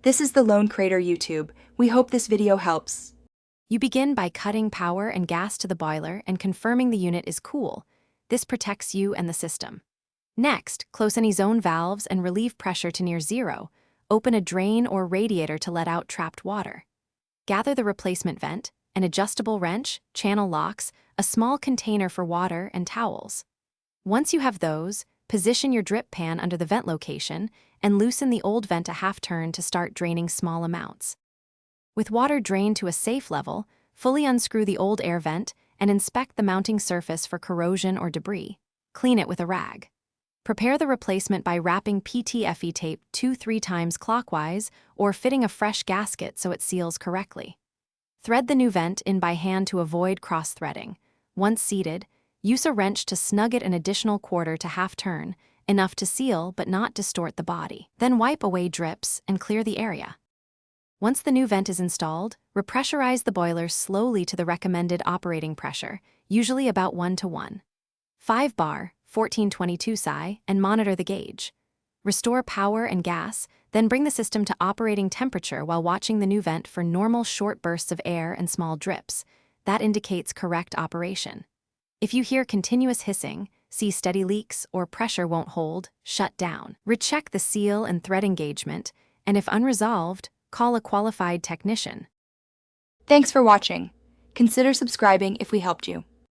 This is the Lone Crater YouTube. We hope this video helps. You begin by cutting power and gas to the boiler and confirming the unit is cool. This protects you and the system. Next, close any zone valves and relieve pressure to near zero. Open a drain or radiator to let out trapped water. Gather the replacement vent, an adjustable wrench, channel locks, a small container for water, and towels. Once you have those, position your drip pan under the vent location and loosen the old vent a half turn to start draining small amounts. With water drained to a safe level, fully unscrew the old air vent and inspect the mounting surface for corrosion or debris. Clean it with a rag. Prepare the replacement by wrapping PTFE tape 2-3 times clockwise or fitting a fresh gasket so it seals correctly. Thread the new vent in by hand to avoid cross-threading. Once seated, use a wrench to snug it an additional quarter to half turn, enough to seal but not distort the body. Then wipe away drips and clear the area. Once the new vent is installed, repressurize the boiler slowly to the recommended operating pressure, usually about 1:1. 5 bar, 1422 psi, and monitor the gauge. Restore power and gas, then bring the system to operating temperature while watching the new vent for normal short bursts of air and small drips. That indicates correct operation. If you hear continuous hissing, see steady leaks, or pressure won't hold, shut down. Recheck the seal and thread engagement, and if unresolved, call a qualified technician. Thanks for watching. Consider subscribing if we helped you.